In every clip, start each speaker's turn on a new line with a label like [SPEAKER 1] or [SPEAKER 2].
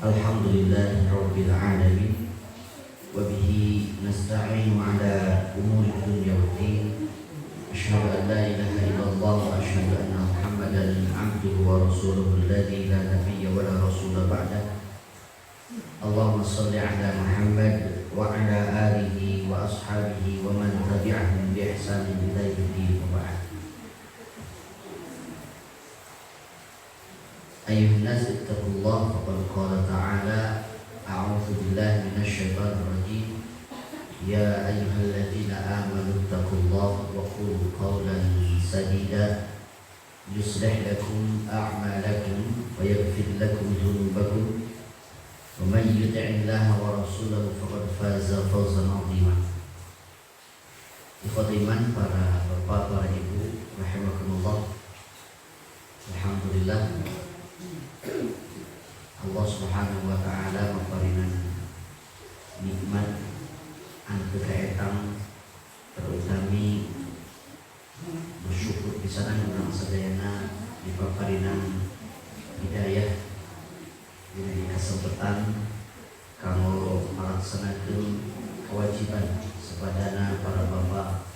[SPEAKER 1] Alhamdulillahi Rabbil Alamin. Wabihi nasta'inu ala umuri dunya waddin. Asyhadu an la ilaha illallah wa asyhadu anna Muhammadan abduhu wa rasuluhu alladzi la nabiyya wa la rasula ba'dah. Allahumma shalli ala Muhammad wa ala alihi wa ashabihi wa man tabi'ahum bi ihsanin ila yaumil wa ba'd. Ayuhan nas ittaqullah faqad qala ta'ala a'udzu billahi minasy syaithanir rajim. Ya ayyuhalladzina amanu ittaqullaha wa qulu qawlan sadida yuslih lakum a'malakum wa yaghfir lakum dhunubakum wa man yuti'illaha wa rasulahu faqad faza fawzan 'azima. Ikhwatul iman, para bapak, para ibu rahimakumullah. Alhamdulillah Allah Subhanahu wa taala maparinan nikmat anu kaetang terutami bersyukur pisanan urang sadayana dipaparinan hidayah dina kesempatan kanggo melaksanakeun kewajiban sepadana para bapak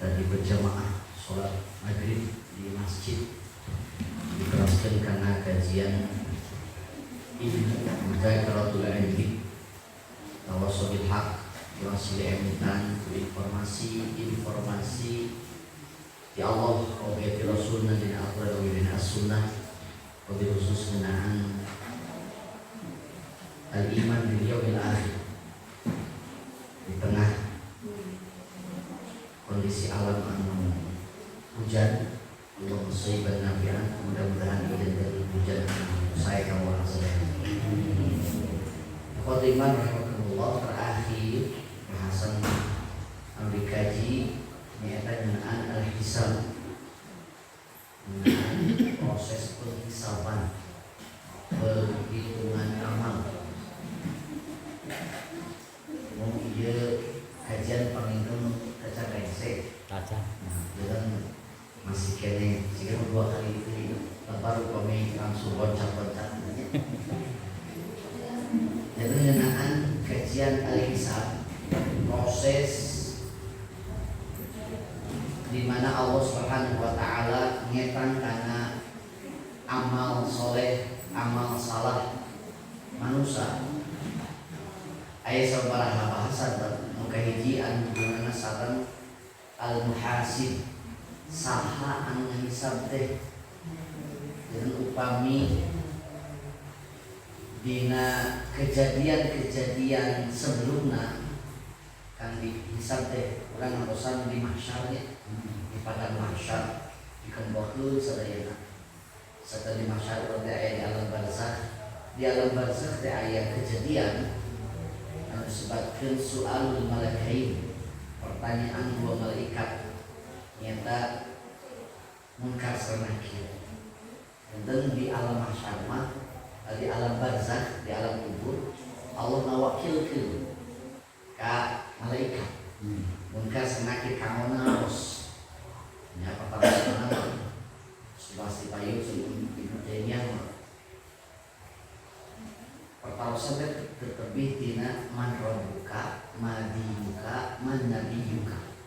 [SPEAKER 1] tadi berjamaah salat maghrib di masjid dikeraskan karena kajian ini Mudzakkaratul Ilmi Tawasobil Haq Wasil Emitan informasi di Allah Wabiati Rasulna Dina Al-Quran Wabiati As-Sunnah Wabiati khusus mengenaan Al-Iman Bil Yaumil Akhir di tengah kondisi alam anu hujan. Allah musibah nabian, mudah-mudahan izin dari hujan saya kamu orang sedang. Khotbah rahimahullah terakhir bahasan yang dikaji yaitu mengenai al-hisab, mengenai proses penghisaban, perhitungan amal. Mau iya kajian paling kaca rese. Dan masih kene jika dua kali itu baru kami langsung loncat-loncat. Jadi mengenaan kajian al-hisab, proses di mana Allah Subhanahu wa taala ngetan kana amal soleh, amal salah manusia. Aya sabaraha bahasan muka hiji anu guna saran al-muhasib, saha anu ngehisab teh. Dan upami dina kejadian-kejadian sebelumna kan dihisab teh urang ngadosan di mahsyarnya, di padang mahsyar dikembohkeun sadayana. Serta di mahsyar teh aya di alam barzakh. Di alam barzakh teh aya kejadian anu disebutkeun su'alul malakain, pertanyaan dua malaikat nyata munkar sareng nakir. Dan di alam mahsyar mah, di alam barzakh, di alam kubur, Allah ngawakilkeun ka malaikat munkar sareng nakir kanggo ngaos nya pertanyaan pasti payu sebelum Ibnu pertarosan terlebih dina man rabbuka madibuka man nabiyuka,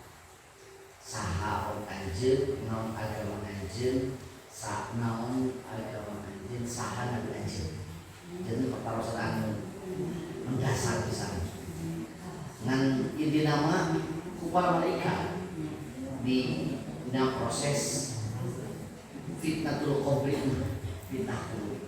[SPEAKER 1] saha anjeun naon agama anjeun, naon agama anjeun, saha nabi anjeun. Jadi pertarosan anu mendasar pisan ngan ieu nama ku para malaikat di dina proses fitnatul qabri, fitnah kubur.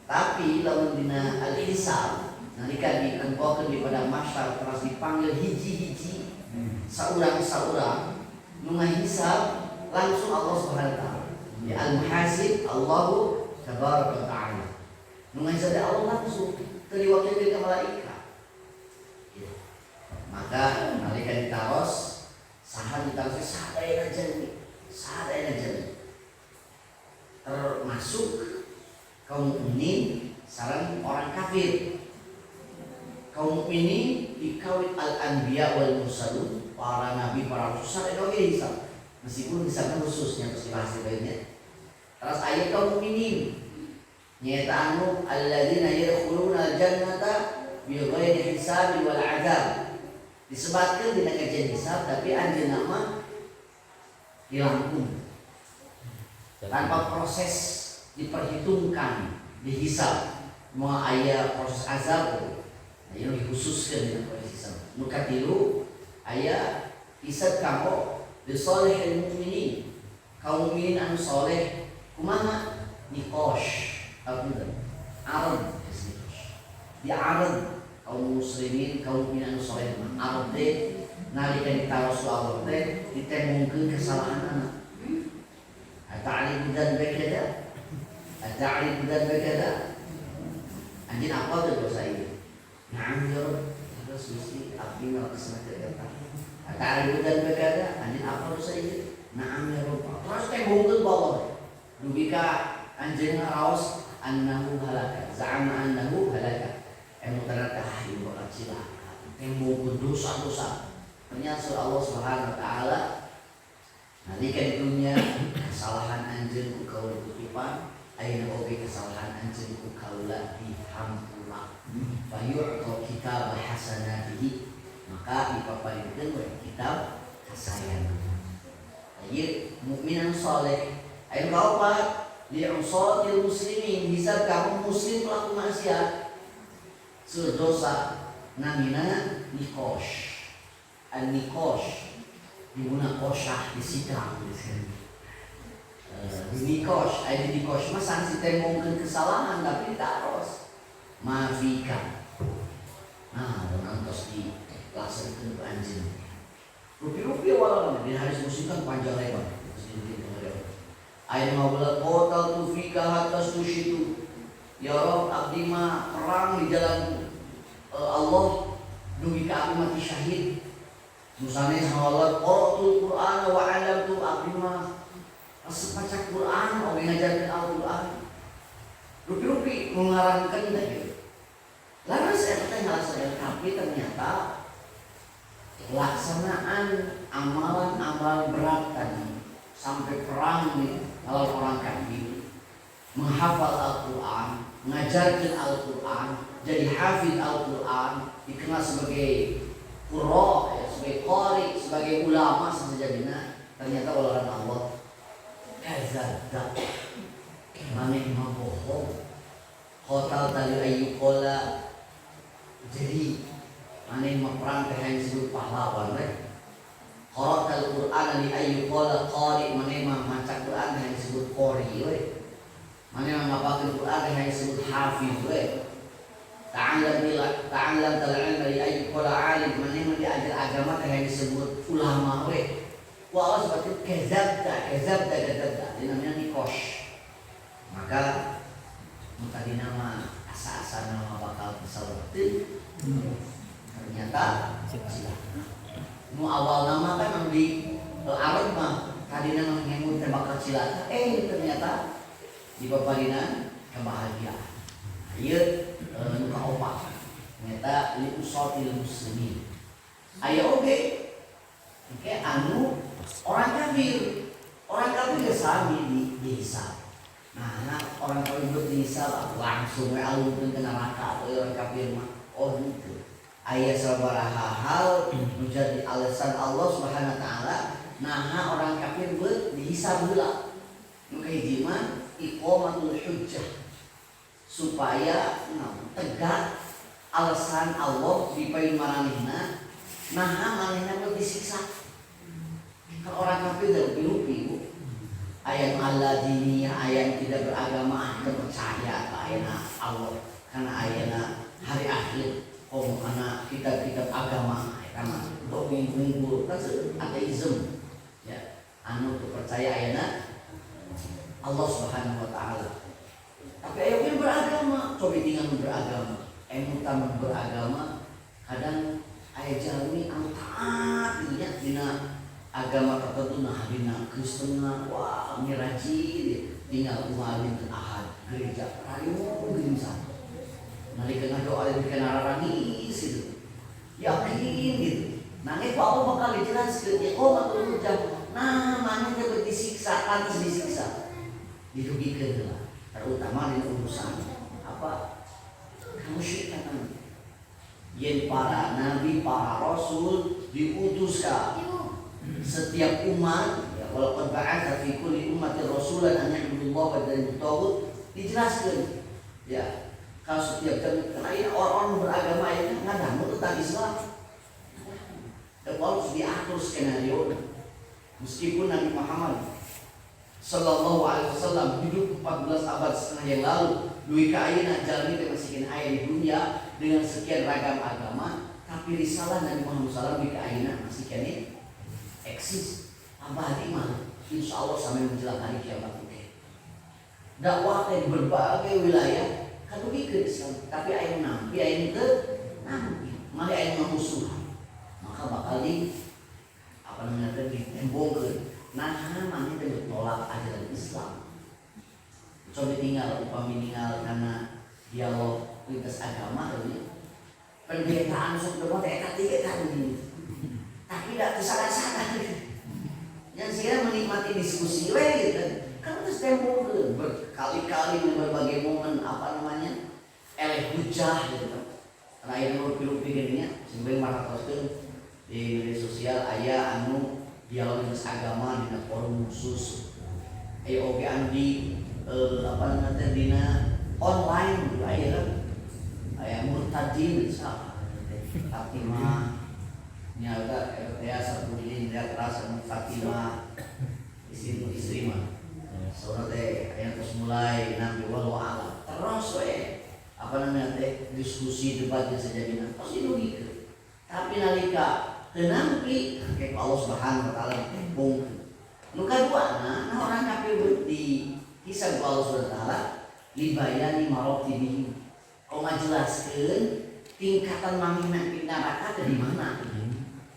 [SPEAKER 1] Tapi lamun dina al-hisab nalika dikempokeun di padang mahsyar terus dipanggil hiji-hiji saurang-saurang nu ngahisab langsung Allah Subhanahu wa taala. Ya al-muhasib Allahu tabaraka wa taala. Nu ngahisab Allah langsung teu diwakilkeun ka malaikat. Maka nalika ditaros saha ditaros sadayana janji. Termasuk kaum mukminin sareng orang kafir. Kaum mukminin dikawit al-anbiya wal mursalun, para nabi, para rasul itu hisab. Meskipun hisabnya khususnya pasti lainnya. Terus ayat kaum mukminin Nyata anu alladzina yadkhuluna al-jannata bighairi hisab wal adzab. Disebutkan dina kajian hisab tapi anjeunna mah dilangkung. Tanpa proses diperhitungkan, dihisab. Mau aya proses azab, aya dikhususkeun dina proses hisab. Nu katilu aya hisab kamu bi shalihil mukminin. Kaum mukminin anu saleh kumaha? Nikosh. Arad diarad kaum muslimin kaum mukminin anu saleh arad teh nalika ditaros Allah teh ditemungkeun kesalahan anak. Ata'rifu dzanba kada? Ata'rifu dzanba kada? Anjeun apa tuh dosa ini? Naam ya Rabb, terus mesti abdi ngalaksana eta. Ata'rifu dzanba kada? Anjeun apa dosa ini? Naam ya Rabb. Terus temungkeun bawah. Dugi ka anjeun raos annahu halaka, za'ama annahu halaka. Emu ternyata ieu bakal cilaka. Temungkeun dosa-dosa. Ternyata Allah Subhanahu wa taala nalika di dunia kesalahan anjeun ku kaula kutipan ayeuna oge kesalahan anjeun ku kaula dihampura fa yu'ta kitab hasanatihi maka dipaparinkeun we kitab kasayangan ieu mukmin anu saleh aya kaopat li usatil muslimin hisab kamu muslim pelaku maksiat dosa namina nikosh an nikosh diguna kosyah disidang di nikosh ada di nikosh mah sanksi temongkeun kesalahan tapi ditaros maafikan nah ngantos di laksanakeun ku anjeun rupi-rupi walau di hari muslim kan panjang lebar ayeuna mah qota tu fika hatta sushitu ya Rabb abdi mah perang di jalan Allah dugi ka abdi mati syahid Musane sahalat qaratul Qur'an wa 'alamtu abdi mah asup maca Qur'an oge ngajarkeun Al-Qur'an. Rupi-rupi mengarangkeun teh. Laras eta teh ngalaksanakeun tapi ternyata pelaksanaan amalan-amalan berat tadi sampai perang nih kalau orang kafir menghafal Al-Qur'an, mengajarkan Al-Qur'an, jadi hafid Al-Qur'an, dikenal sebagai qurra, ya, sebagai qari, sebagai ulama sesejadina ternyata olaran Allah kazadzab maneh mah bohong khotal tali ayyuqala jadi maneh mah perang teh hayang disebut pahlawan we qara'al qur'ana li ayyuqala qari maneh mah maca Qur'an teh hayang disebut qari we maneh mah ngapakeun Qur'an teh hayang disebut hafiz we ta'allam tal'ilma li ayyuqala alim maneh mah diajar agama teh hayang disebut ulama we wa Allah seperti kezabda dinamanya nikosh maka tadi nama asa-asa nama bakal kesalawati ternyata nu awal nama kan di Arab mah tadi nama ngemut bakal cilaka ternyata di paparinan kebahagiaan ieu nu kaopat ternyata li usatil muslimin aya oge anu orang kafir ya sami dihisab. Nah, orang kafir dihisab langsung alungkeun ke neraka orang kafir mah. Oh gitu. Aya sabaraha hal menjadi alasan Allah Subhanahu wa taala nah orang kafir dihisab heula. Nu kahiji mah iqamatul hujjah. Supaya tegak alasan Allah dipain maranehna nah manehna disiksa. Kalau orang kafir rupi-rupi ayat Allah diniya ayat tidak beragama tidak percaya ke ayat Allah karena ayat hari akhir karena kitab-kitab agama karena dongeng-dongeng kan ateisme ya anu percaya ayat Allah Subhanahu wa taala tapi ayat beragama coba tinggal beragama taman beragama kadang ayat jalmi anu taat dina agama tertentu nah dina Kristen wah miraji tinggal umalin ke ahad gereja rayu gereja nalika ngadoa di kana nangis gitu yakin gitu nangis apa bakal dijelaskeun ya hujjah nah maneh teh disiksa pantes disiksa dirugikeun heula terutama di urusan apa kemusyrikan. Yen para nabi, para rasul diutus ka setiap umat, ya walaupun ba'atsa fi kulli ummatin rasulan an ya'budullaha wa yajtanibu dijelaskan ya kalau setiap karena orang-orang beragama itu ngadamu tentang Islam dan harus diatur skenario. Meskipun Nabi Muhammad Sallallahu Alaihi Wasallam hidup 14 abad setengah yang lalu, duit kaina jalmi temasikin ayat di dunia dengan sekian ragam agama, tapi risalah Nabi Muhammad SAW di kaina masih kini eksis abadi mah insya Allah sampai menjelang hari kiamat itu. Dakwah di berbagai wilayah kan begitu Islam, tapi ayat nampi ayat itu nampi, maka ayat musuhan, maka bakal di apa namanya ditembongkan. Nah, mana itu bertolak ajaran Islam. Coba tinggal upami tinggal karena dialog lintas agama ini. Penderitaan sebelum mereka tiga kali, tapi tidak kesalahan. Yang saya menikmati diskusi gitu. Kan terus tembongkan berkali-kali di berbagai momen apa namanya hujah gitu. Terakhir mau pikirnya sampai marah terus di media sosial ayah anu dialog lintas agama di forum khusus oke andi apa namanya dina online gitu aya murtadin sama Fatimah nyata ya Sabudin dia terasa Fatimah istri mah soalnya teh yang terus mulai nabi walau alam terus apa namanya teh diskusi debat yang sejadinya pasti begitu. Tapi nalika tenampi kayak Allah Subhanahu wa taala ditembong. Nu kaduana orang kafir di kisah Allah Subhanahu wa taala libayani maratibihi. Kau ngajelaskeun tingkatan mamina di neraka di mana.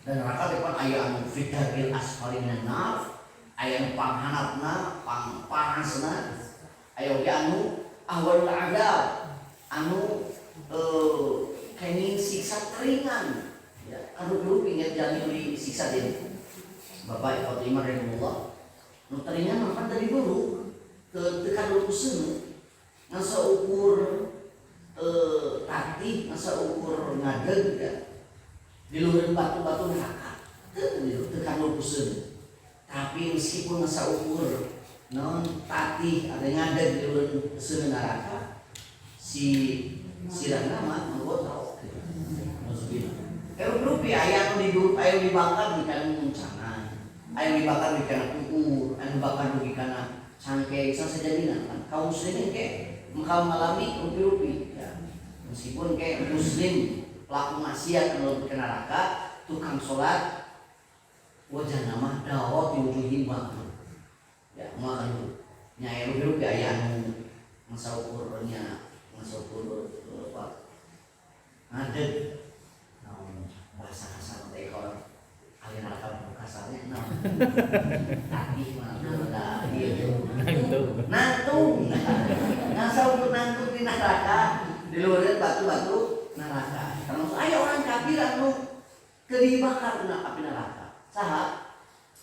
[SPEAKER 1] Dan neraka depan aya anu fitaril asfalina nar, aya anu panghanapna, pangparasna, aya oge anu ahwal adab, anu kenging siksa teringan. Ya, anu dulu ingat jangan disiksa dia. Bapak Fatimah rahimahullah. Nu teringan makan dari dulu ke tekan dulu kuseun. Ngasa ukur tati, ngasa ukur ngadeg ya. Di luhur batu-batu neraka. Tekan dulu kuseun. Tapi meskipun ngasa ukur non tati ada ngadeg di luhur kuseun neraka, si sirahna mah nggot tahu. Maksudnya rupi ayam dibakar di kana muncangan, ayam dibakar di kana kukur, ayam dibakar di kana cangkeng, sasajadina kan kaum muslimin ke engkau mengalami rupi-rupi ya. Meskipun kayak muslim pelaku maksiat anu ke neraka, tukang sholat wajah nama dawat diwujuhin banget ya, makan nyai rupi-rupi ayam masa ukurnya apa ngadeg bahasa kasar teh kalau alih neraka kasarnya tadi mana nantung ngasa untuk nantung di neraka di luar batu-batu neraka termasuk ayo orang kafir anu dibakar kena api neraka saha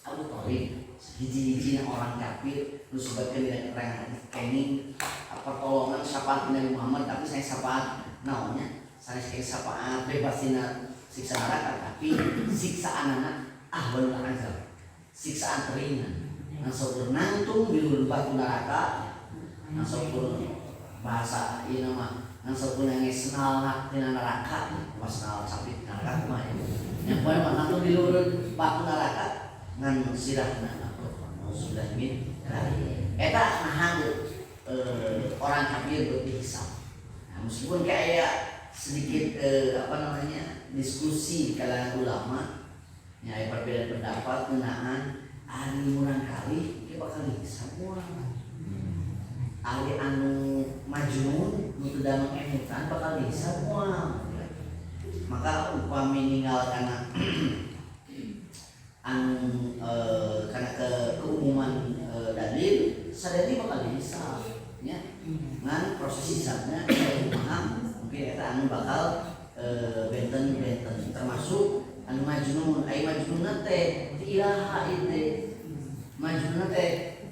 [SPEAKER 1] Abu Thalib hiji-hijina orang kafir lu sebutkan dengan terang kening pertolongan syafaat Nabi Muhammad tapi saya syafaat namanya saya syafaat bebasin siksa neraka tapi siksaan anak ahwal azab siksaan ringan nasabur nantung di lubuk batu neraka nasabur bahasa ieu nama nasabur nangis senal dina neraka pas senal capit neraka mah yang poe mah nantung di lubuk batu neraka ngan sirahna sudah min eta nahan orang kafir berhisab. Nah, meskipun kayak sedikit apa namanya diskusi di kalangan ulama, ya perbedaan pendapat mengenai ahli murang kali dia bakal dihisab orang. Ahli anu majnun nu teu damang emutan bakal dihisab orang. Maka upami ninggal kana anu karena keumuman dalil sadari bakal dihisab ya ngan proses hisabnya paham mungkin eta anu bakal benten termasuk anu majnun ai majnun teh ti ilaha ide majnun teh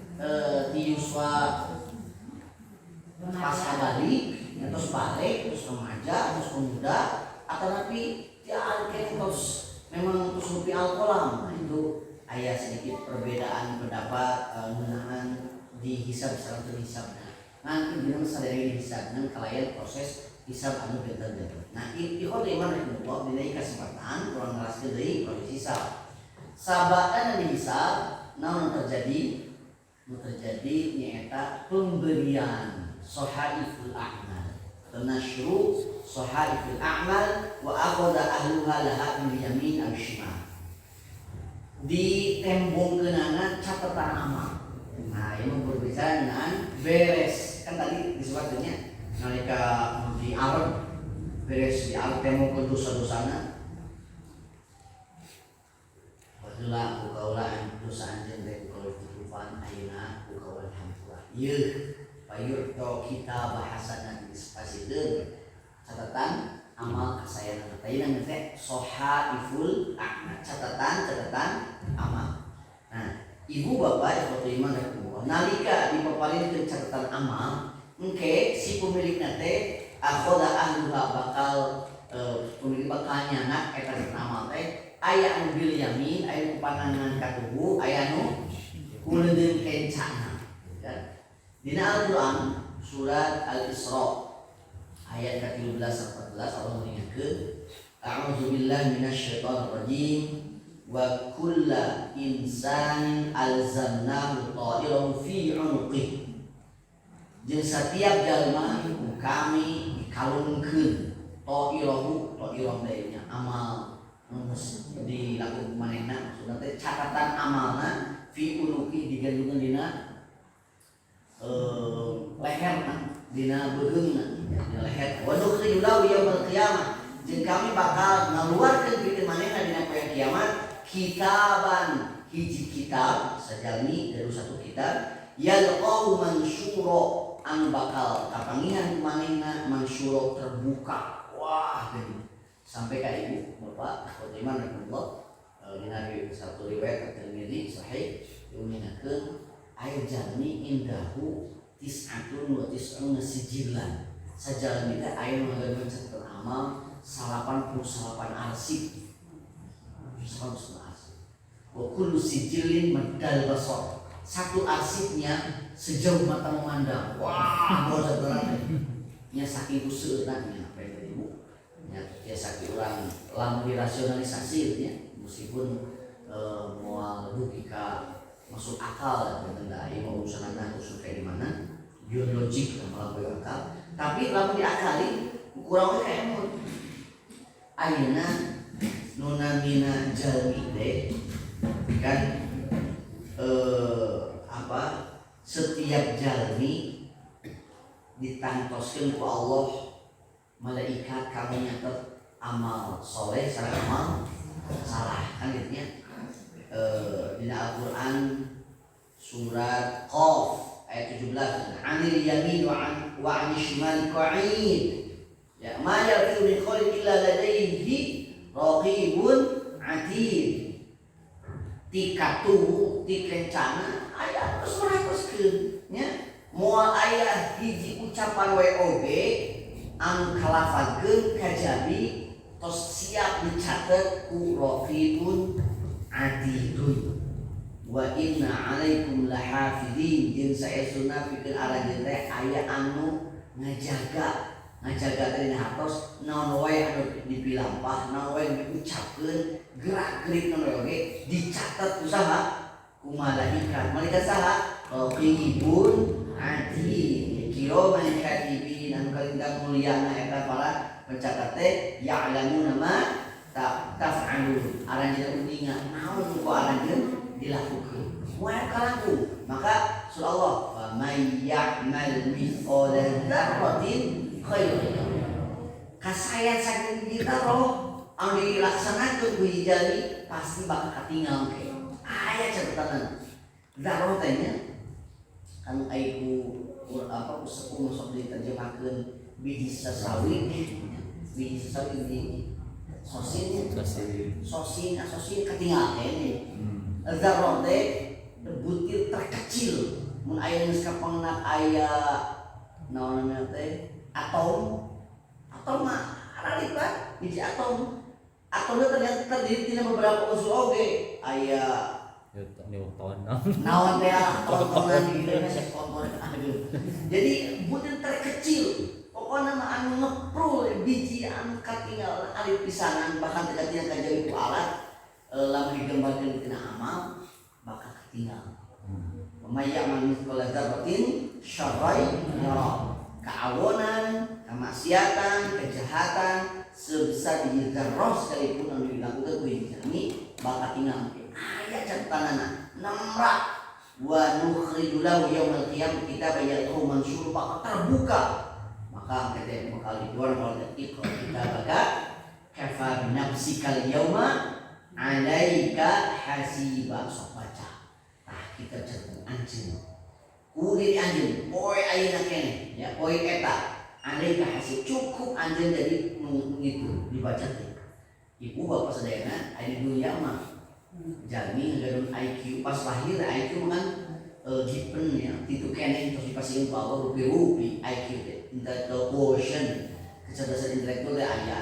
[SPEAKER 1] ti yuswa muda atau napi dia terus memang terus rupi alkolam. Nah itu ayat sedikit perbedaan pendapat mengenai dihisab secara terhisab. Nanti bilang sadari dihisab dengan kalayan proses hisab anu benten-benten. Nah ikhwat iman rahimakumullah dina kesempatan kurang ngeras deui proses hisab. Sabatan dihisab naon terjadi nyaeta pemberian sohaiful a'mal. Nasyru sohaiful a'mal wa akhadha ahluha laha bil yamin aw shimal. Ditembongkeunana catatan amal. Nah, ini berbicara dengan beres. Kan tadi disebutnya nalika di Arab beres di Arab tembongkeun dosa-dosana. Wadula ukaulaan dosa anjeun teh ukaul kutufan ayeuna ukaul hampura. Ieu payur to kita bahasanna disipasikeun catatan amal kasayangan. Ayeuna teh sohaiful a'mal, catatan amal. Nah, ibu bapak ikhwatu iman rahimakumullah nalika dipaparinkeun catatan amal engke si pemilikna teh akhadha ahluha bakal pemilik bakal nyana eta catatan amal teh aya anu bil yamin aya nu panangan katubu aya nu kuleundeun kencana ya. Dina Al-Qur'an surat Al-Isra ayat ke-13 14 Allah mengingatkeun a'udzu billahi minasyaitonir rajim wa kulla insanin alzamnahu ta'irahu fi 'unuqih. Jeung setiap jalma kami dikalungkeun ta'irahu nya amal dilakukan manehna maksudna teh catatan amalna fi 'unuqih digandungan dina leherna dina beuheungna dina leher wa nukhrijulahu yaumil qiyamah jeung kami bakal ngaluarkeun pikeun manehna dina poe kiamat kitaban hiji kitab sajalmi dari satu kitab yalqahu mansyura anu bakal kapangihan manehna mansyura terbuka. Wah geuning sampai ka ibu bapak iman rahimakumullah dina satu riwayat At-Tirmidzi sahih diuningakeun aya jalmi indahu tis'atun wa tis'una sijilan sajalmi teh aya nu ngageukeun catatan amal 88 arsip. Wa kullu sijilin maddal basar. Satu arsipnya sejauh mata memandang. Wah, bosan banget. Nya saking useureuna nya apa yang ibu. Ya saking urang lamun dirasionalisasi ya meskipun moal dugi ka masuk akal dan ieu mah urusanna usul kayak di mana biologik lah melampaui akal. Tapi lamun diakali kurang kayak emot. Ayeuna nu namina jalmi teh kan setiap jalmi ditangtoskeun ku Allah malaikat kami nyatet amal soleh sareng amal salah kan gitu nya. Dina Al-Qur'an surat Qaf ayat 17 anil yamin wa anil shimal qa'id ya ma yalfizu min qawlin illa ladayhi raqibun atid. Tikatu tikencana aya terus merapaskeun nya moal aya hiji ucapan we oge anu kalafadkeun kajabi tos siap dicatet ku raqibun atidun wa inna alaikum lahafidin jeung saestuna pikeun arajeun teh aya anu ngajaga teh hartos naon wae anu dipilampah naon wae diucapkeun gerak-gerik naon wae oge dicatet usaha ku malaikat saha raqibun atid kiraman katibin anu kalintang mulyana eta para pencatat teh ya'lamuna ma taf'alun aranjeun uninga naon ku aranjeun dilakukeun moal kalaku maka surah Allah wa may ya'mal mithqala dzarratin kasayan saking kita roh anu dilaksanakeun ku hijali pasti bakal katinggal ke aya catatan zaroh teh nya kan aya ku sepuh sok diterjemahkeun biji sasawi di sosin katinggal ke zaroh teh butir terkecil mun aya geus kapangna aya naon namanya teh atom mah Analita biji atom. Atomnya ternyata terdiri dari beberapa unsur oge. Aya naon teh komponen di Indonesia komponen aduh. Jadi butir terkecil. Pokoknya mah anu ngeprul biji anu katinggal alit pisanan bahkan tidak kajawi ku alat lamun digambarkeun tina amal bakal ketinggal. Maya manis kolazarbatin syarrai ya keawonan, kemaksiatan, kejahatan sebesar biji zarrah sekalipun anu dilakukan ku jami bakal tinggal. Ayat catatanana namra wa nukhriju lahu yaumil qiyamah kitabah yalqahu mansur bakal terbuka. Maka kita bakal dijual oleh Iqra kitabaka kafa bi nafsikal yauma 'alaika hasiba. Sok baca tah kita cerita anjeun ku diri anjeun poe ayeuna keneh ya poe eta 'alaika hasib cukup anjeun jadi ngitu dibaca teh. Ibu bapak sadayana aya di dunya mah jami nggadun IQ pas lahir IQ kan given ya itu kene terus dipasieun power rupi-rupi IQ teh intellectual quotient kecerdasan intelektual teh aya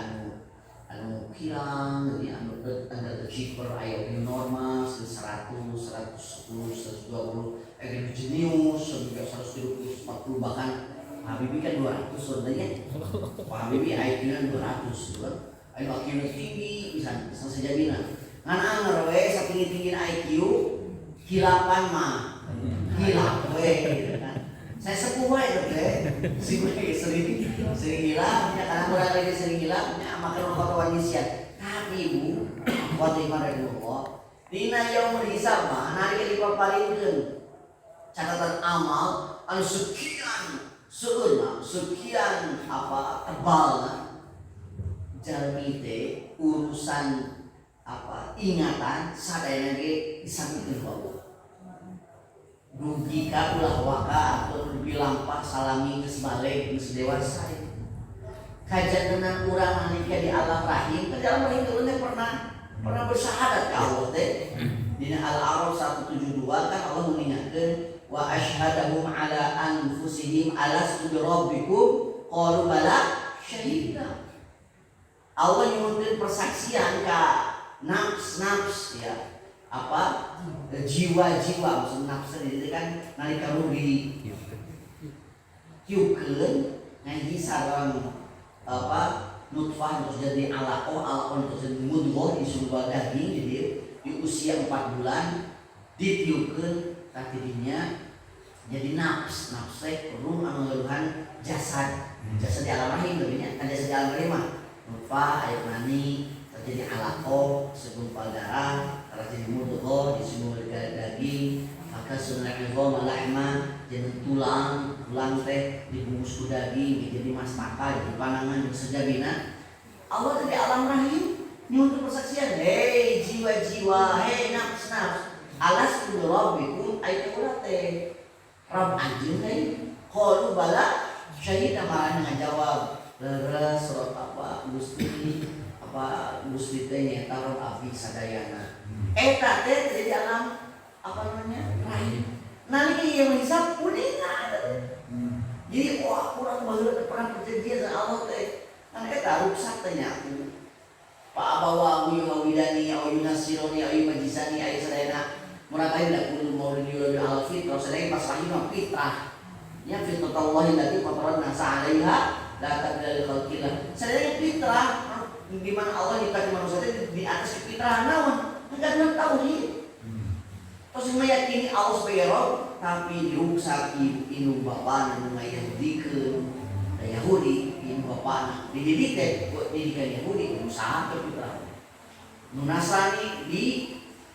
[SPEAKER 1] anu hilang jadi anu tanda achiever aya yang normal 100 110 120 aya jenius sampai 130 40 bahkan Habibie kan 200 sebenarnya Habibie IQ-nya 200 kan anu IQ-nya tinggi bisa sajabina ngan anger we satinggi-tinggi IQ hilapan mah hilap we saya sepuh we teh sering hilap ya karena kurang lagi sering hilap nya makan khotwan nisyan tapi ibu waktu iman Allah dina yaumul hisab mah nari dipapalikeun catatan amal anu sekian seueurna sekian apa tebalna jalmi teh urusan apa ingatan sadayana ge disampikeun ku Allah. Dugi ka ulah waka atau dugi lampah salami geus balik geus dewasa. Kajantenan urang nalika di alam rahim, di alam rahim teh pernah bersyahadat ka Allah teh. Dina Al-A'raf 172 kan Allah mengingatkeun wa asyhadahum ala anfusihim alastu bi rabbikum qalu bala syahidna. Allah nyuntun persaksian ka nafs ya apa jiwa-jiwa maksud nafs itu kan nalika rugi hiukeun ngaji sareng apa nutfah terus jadi alaqah terus jadi mudghah di sumber daging jadi di usia 4 bulan ditiupkeun ka tidinya jadi nafs teh ruh anu ngeuruhan jasad di alam rahim teh nya kan jasad di alam rahim mah nutfah aya mani jadi alaqah segumpal darah terus jadi mudghah di sumber daging maka sunnatul lahma jadi tulang teh dibungkus ku daging jadi mastaka jadi panangan sejabina Allah di alam rahim nyuntun persaksian hei jiwa-jiwa hei nafs alastu rabbikum aya ulah teh Rabb anjeun teh qalu bala syahidna malah ngajawab leres surat apa Gusti teh nya taruh api sadayana eta teh jadi alam apa namanya rahim nalika ieu menghisab kuningan jadi wah kurang baheula pernah perjanjian sama Allah teh kan eta rusak teh nya Pak bawa widani au yunasironi au majisani ai sadayana murakai dak kudu maulid yulad al-fitrah sadaya pas rahim fitrah ya fitratullahi allati fatarna sa'alaiha la tabdila li khalqillah sadaya fitrah di mana Allah nyiptakeun manusia di atas fitrah naon dengan tauhid. Terus meyakini Allah sebagai Rabb tapi dirusak ibu bapa nu ngayahudikeun Yahudi ibu bapa dididik teh didikan Yahudi usaha ke fitrah. Nu Nasrani di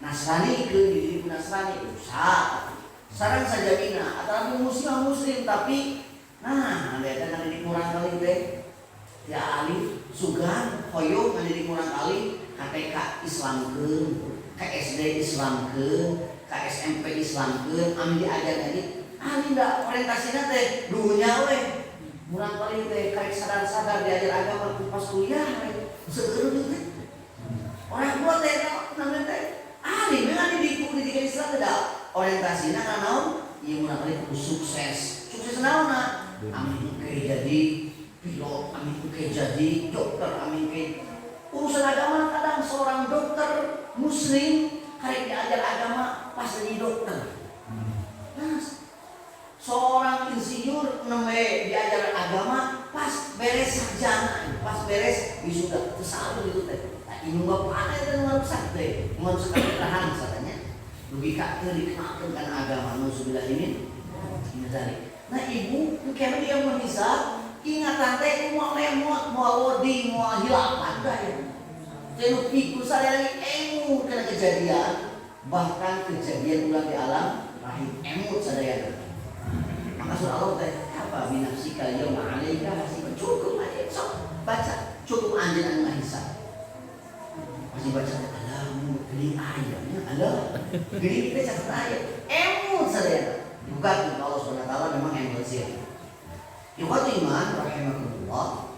[SPEAKER 1] Nasrani keun dididik Nasrani usaha. Sareng sajabina atawa muslim tapi nah ada kan dididik murang kali teh ya alif sugan hoyong ngadidik murang kali KTK Islamkeun KSD Islamkeun KSMP Islamkeun ami diajar lagi ali da orientasina teh dunya we murang kali teh kayak sadar-sadar diajar agama pas kuliah we seueur teh orang tua teh namanya teh ali dengan didikan Islam teh da orientasina ka naon ieu murang kali kudu sukses naonna ami jadi pilot, amin kayak jadi dokter, amin kayak urusan agama. Kadang seorang dokter muslim karek diajar agama pas jadi dokter. Nah, seorang insinyur nembe diajar agama pas beres sarjana, pas beres wisuda tersalu gitu teh. Nah, ini bapak itu ngarusak teh, ngarusak pertahanan katanya. Logika dikenalkan kan agama nusubillah ini dari. Nah ibu kena dia menghisap ingatan teh mau lemot, mau loading, mau hilang ada ya. Jadi pikir saya lagi emu kena kejadian, bahkan kejadian ulang di alam rahim emut sadaya. Maka surah Allah teh apa binafsika yauma 'alaika hasib, cukup aja sok baca, cukup anjeun anu ngahisab. Masih baca alamu geuning ayatnya, Allah geuning teh catat ayat emut sadaya. Bukan Allah SWT memang yang bersih. Ikhwati iman rahimakumullah,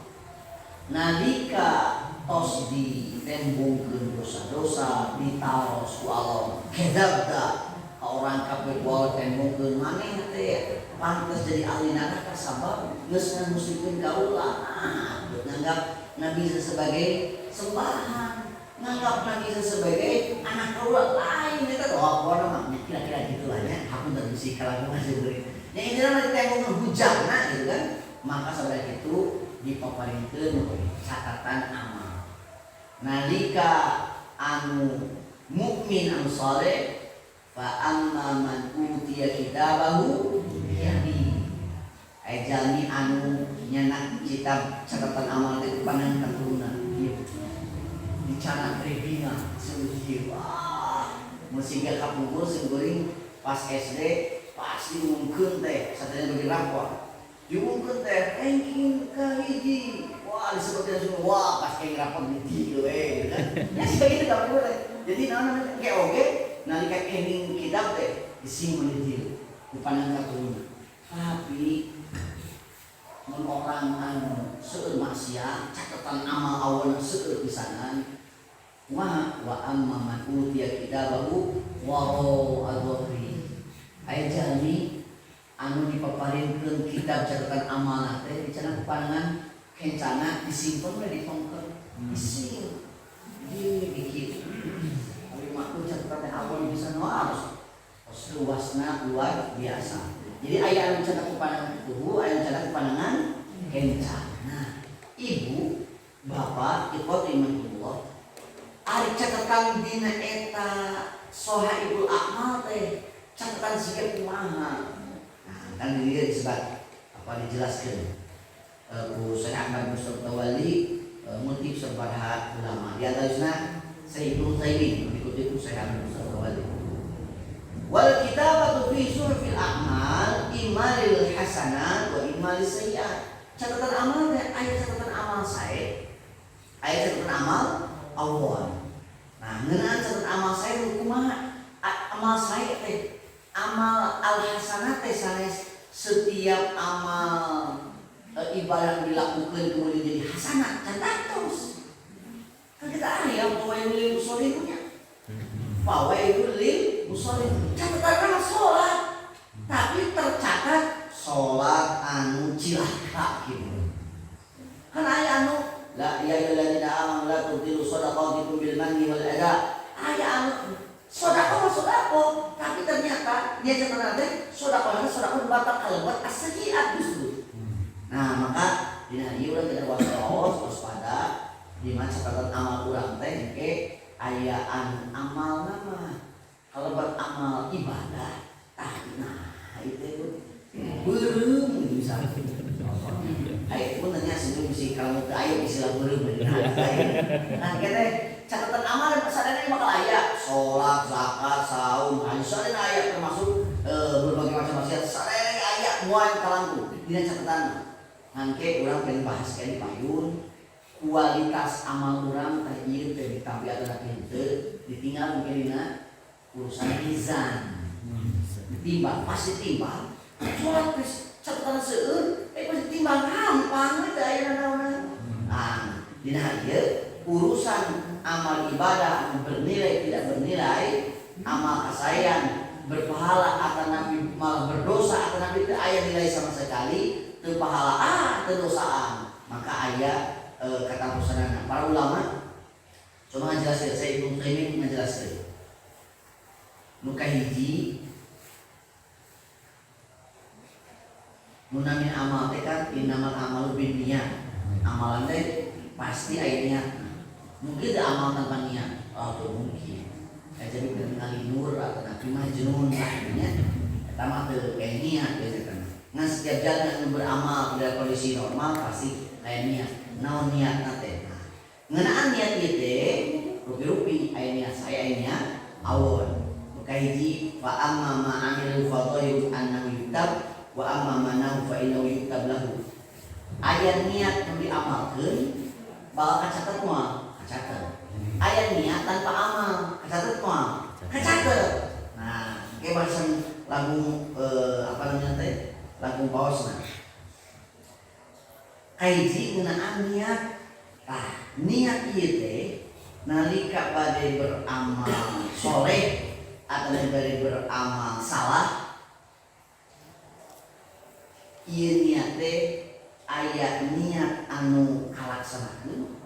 [SPEAKER 1] nalika tos ditembungkeun dosa-dosa ditaros ku Allah kedabda orang kabeh wae tembungkeun maneh teh pantes jadi ahli neraka sabab geus ngamusikeun kaula. Nganggap Nabi sebagai sembahan, nganggap Nabi sebagai anak kaula lain eta doa mah kira-kira gitu lah ya. Aku terbisi kalau masih beri. Yang ini namanya tembung hujana gitu kan. Maka saudara itu dipaparinkeun catatan amal. Nalika anu mukmin anu saleh fa amma man utiya kitabahu biyadi. Jalmi anu nyenak kitab catatan amal itu panang katurunan ieu. Dicana trebina seueur. Musingga kapungkur sing goreng pas SD pas diumumkeun teh satenya bagi rapor. Diumumkeun teh ranking kahiji. Wah disebutnya semua wah pas kayak rapor di dieu we kan. Ya sebagai kita boleh. Jadi naon kayak oge nalika kening kitab teh disimpen di dieu ku panang katurunan. Tapi mun orang anu seueur maksiat catatan amal aweuna seueur pisanan. Wa amma man utiya kitabahu wa adhri. Aya jalmi anu dipaparinkeun kitab catatan amal teh dicenah panangan kencana disimpen we ditongkeun. Disimpen. Dikieu. Abi mah catatan amal bisa harus luasna luar biasa. Jadi aya anu cenah panangan tubuh, aya cenah panangan kencana. Ibu, bapak, ikhwat imanullah, ari catatan dina eta sohaibul a'mal teh catatan siga kumaha. Nah, kan dia disebut apa dijelaskeun ku Syekh Ahmad Mustawali multi sabaraha ulama. Di antaranya Syekh Ibnu Taimin mengikuti ku Syekh Ahmad Mustawali. Wal kitabatu fi suhufil a'mal imalil hasanat wa imalis sayyi'at. Catatan amal teh aya catatan amal sae, aya catatan amal Allah. Nah, ngeunaan catatan amal saya kumaha? Amal saya teh amal al-hasanat teh sanes setiap amal ibadah dilakukan kemudian jadi hasanat can tatos. Kan kita aya pawailul lil musolinya. Pawailul lil musolihin. Catatan salat tapi tercatat salat anu cilaka gitu. Kan aya anu la ya ayyuhalladzina amanu la tubtilu shadaqatikum bil manni wal adha. Aya anu sedekah tapi ternyata dia catatan teh sedekah batal kalebat as-sayyi'at justru. Nah, maka dina ieu urang kita waspada di mana catatan amal urang teh ke aya anu amal nama kalebat amal ibadah. Nah, itu beureum bisa. Ayo pun tanya sebelum si kamu ayo istilah beureum. Nah, kita catatan amal sadana bakal aya salat, zakat, saum, haji sadana aya termasuk berbagai macam maksiat sadana aya moal kalangku dina catatan. Nangke urang pengen bahas kayak payun kualitas amal urang teh ieu teh ditampiakeun henteu ditinggal mungkin dina urusan mizan. Ditimbang pasti timbang. Salat catatan seueur pasti timbang gampang we aya naon. Nah, dina ieu urusan amal ibadah bernilai tidak bernilai, amal kesayan berpahala atau nabi malah berdosa atau nabi tidak ada nilai sama sekali, teu pahala teu dosaan maka aya kata pesanana para ulama coba ngajelaskeun saya Ibnu Taimiyah ngajelaskeun nu kahiji munamin amal teh kan innamal amalu binniyat amalan teh pasti aya niatna mungkin ada amal tanpa niat tuh mungkin jadi bener nur atau nabi mah jenun lahirnya eta mah teu aya niat biasa ngan setiap jalan yang beramal pada kondisi normal pasti aya niat naon niatna teh ngeunaan niat ieu teh rupi-rupi aya niat saya aya niat awon kahiji fa amma ma amilu fadhairu annahu yutab wa amma ma nahu fa innahu yutab lahu aya niat nu diamalkeun bakal kacatet moal kacatet aya niat tanpa amal kacatet moal kacatet nah kayak bahasan lagu apa namanya teh lagu pausna kahiji ngeunaan niat niat ieu teh nalika bade beramal soleh atau bade beramal salah ieu niat teh aya niat anu kalaksanakeun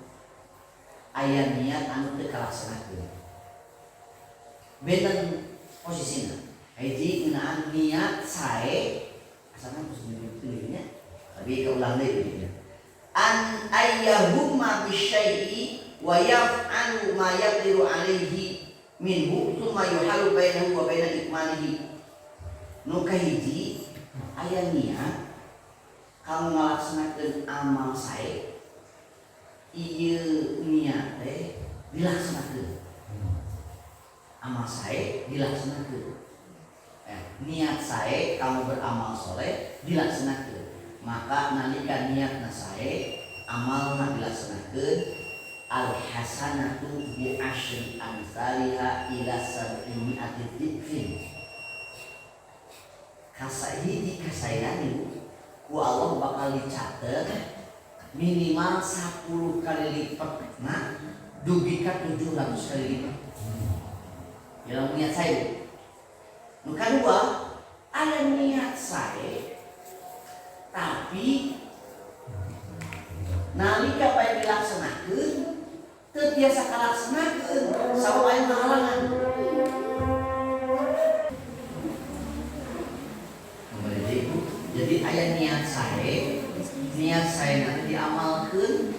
[SPEAKER 1] aya niat anu teu kalaksanakeun beda posisina hiji ngeunaan niat sae asalna geus dinya tapi kaulang deui an ayyahumma bisyai'i wa yaf'alu ma yaqdiru alaihi minhu tsumma yuhalu bainahu wa baina ikmalihi nu kahiji aya niat kamu ngalaksanakeun amal sae ieu niat teh dilaksanakeun amal sae dilaksanakeun niat sae kamu beramal soleh dilaksanakeun maka nalika niatna sae amalna dilaksanakeun al hasanatu bi asyri amsalha ila sab'imi'ati dhifin kasahiji kasaean ku Allah bakal dicatet minimal 10 kali lipat nah dugi ka 700 kali lipat ya niat saya nu kadua aya niat saya tapi nalika bae dilaksanakeun teu biasa kalaksanakeun sabab aya halangan jadi aya niat saya nanti diamalkeun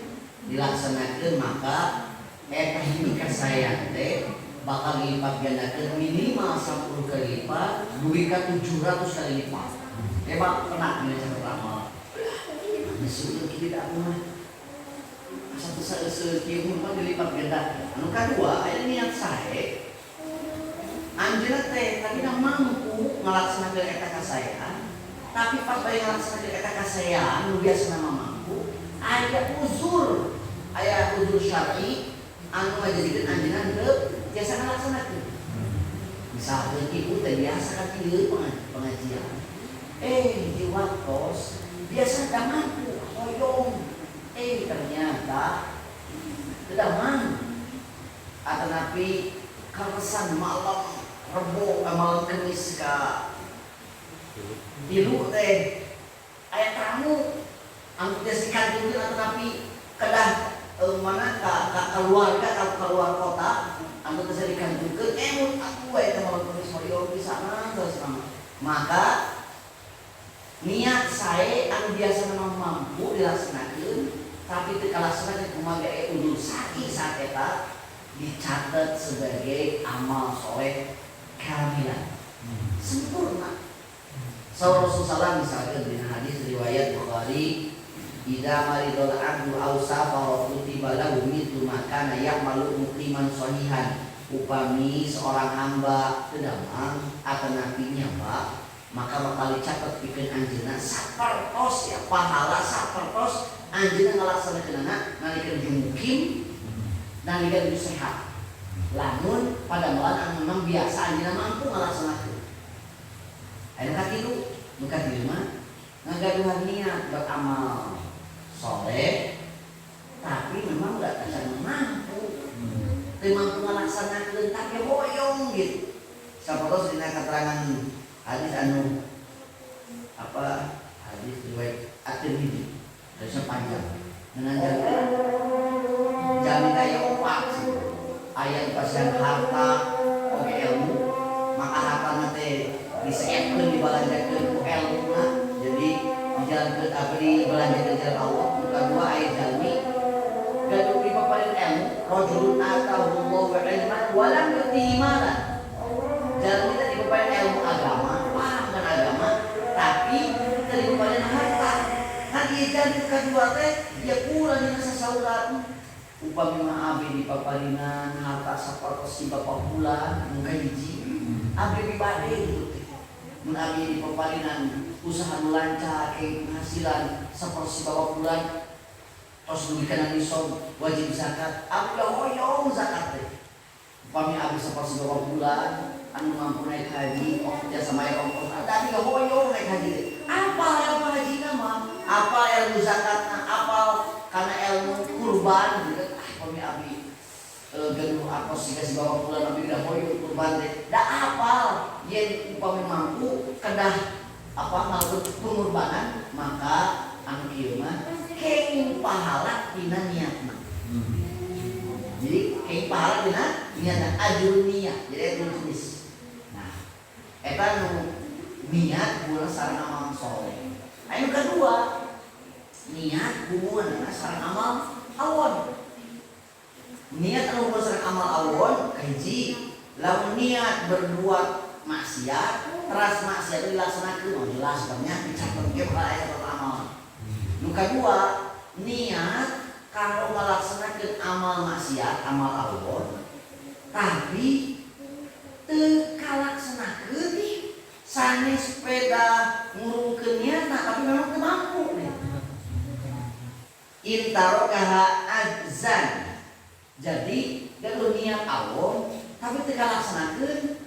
[SPEAKER 1] dilaksanakeun maka eta hiji kasayan teh bakal dilipat gandakeun minimal 10 kali lipat dugi ka 700 kali lipat emang pernah mencari amal disuruh kita aku mah satu sekieu mah dilipat ganda anu kadua aya niat sae anjeunna teh tapi mampu ngalaksanakeun eta kasayan tapi pas bae ngalaksanakeun eta kasayan nu biasa nama mampu aya uzur syar'i anu ngajadikeun anjeunna teu biasa ngalaksanakeun misalkan ibu teh biasa ka kieu pengajian di waktos biasa tidak mampu hoyong ternyata tidak mampu atau napi kawasan malam Rebo malam Kamis ka dilu teh aya tamu anu geus dikantungkeun atau napi kedah mana ka keluar kota anu geus dikantungkeun mun aku we teh malam Kamis hoyong di sana terus maka niat saya anu biasa memang mampu dilaksanakeun tapi teu kalaksanakeun kumaha ge undur sakit saat eta dicatat sebagai amal soleh kamilan sempurna. Rasulullah misalkan di hadis riwayat Bukhari idza maridul abdu aw safara kutiba lahu mithlu ma kana ya'malu muqiman shahihan upami seorang hamba teu damang atau nabinya Pak maka bakal dicatat pikeun anjeunna sapertos ya pahala sapertos anjeunna ngalaksanakeunna nalika jumukim nalika sehat lamun pada malam memang biasa anjeunna mampu ngalaksanakeun aya katilu nu katilu mah ngagaduhan niat beramal soleh tapi memang enggak akan mampu teu mampu ngalaksanakeun tapi hoyong gitu sapertos dina keterangan hadis anu hadis riwayat At-Tirmidzi terusnya panjang dengan jami kayak opak sih ayat pasien harta oke ilmu maka harta nanti diseetkeun dibalanjakeun ku ilmu jadi dijalankeun apa dibalanjakeun jalan Allah kedua ayat jami gaduh dipaparin ilmu rajulun atahullahu ilman walam yu'tihi malan jalmi tadi dipaparin ilmu agama paham dengan agama tapi tadi dipaparin harta nah dia jadi kedua teh dia kurang dengan sasauran upami mah abi dipaparinan harta sapertos bapak bulan muka hiji abi pribadi gitu teh mun abi dipaparinan usaha lancar ke penghasilan sapertos bapak bulan tos dugikan nisab wajib zakat abi hoyong zakat teh upami abi sapertos bapak bulan anu mampu naik haji jasa mayar ongkos tapi hoyong naik haji teh apa haji nama apa ilmu zakatna apa karena ilmu kurban gitu kami abi gaduh apa sih kasih bawa pulang abi udah hoyong kurban teh da apal yen upami mampu kedah apa ngalakuan pengorbanan maka anu kieu mah kenging pahala dina niatna jadi kenging pahala dina niatna ajrun niat jadi itu jenis nah eta nu niat guna sareng amal soleh anu kedua niat hubungan sareng amal awon niat anu hubungan sareng amal awon kahiji lamun niat berbuat maksiat teras maksiat dilaksanakeun oh jelas banyak dicatat ge ayat amal nu kadua niat kanggo ngalaksanakeun amal maksiat amal awon tapi teu kalaksanaakeun sanes sepeda ngurungkeun niatna tapi memang teu mampu intarokaha adzan jadi gaduh niat awon tapi teu kalaksanakeun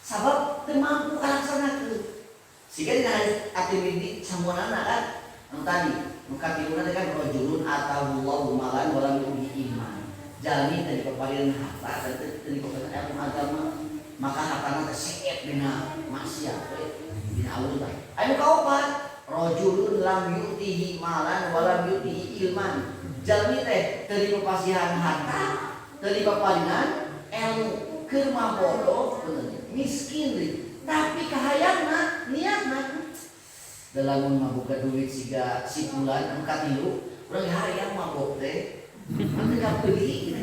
[SPEAKER 1] sabab teu mampu kalaksanakeun sehingga dina hadis At-Tirmidzi samuanana kan anu tadi nu katiluna kan rajulun atahullahu malan wa lam yu'tihi iman jalmi tadi paparin harta tadi paparin ilmu agama maka hartana teh seet dina maksiat dina awul tah anu kaopat rajulun lam yu'tihi malan wa lam yu'tihi ilman jalmi teh teu dipasihan harta teu dipaparinan ilmu keur mah bodoh miskin deui tapi kahayangna niatna dalam mabuka duit siga sipulan anu katilu urang hayang mabok teh anu ka peuli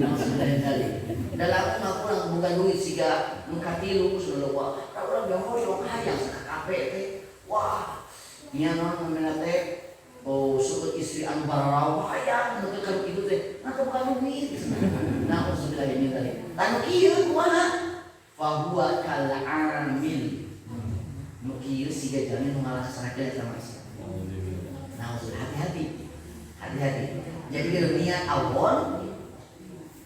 [SPEAKER 1] langsung dari dalam urang buka duit siga nu katilu sudah wah urang ge hoyong hayang sakape teh wah nya naon namanya teh oh suku istri anu bararaw hayang nu keur kitu teh nah buka duit nah sudah ini tadi tanu kieu kumaha fahuwa kal amil nu kieu siga jami nu ngalaksanakeun eta maksiat nah sudah hati-hati jadi kalau niat awon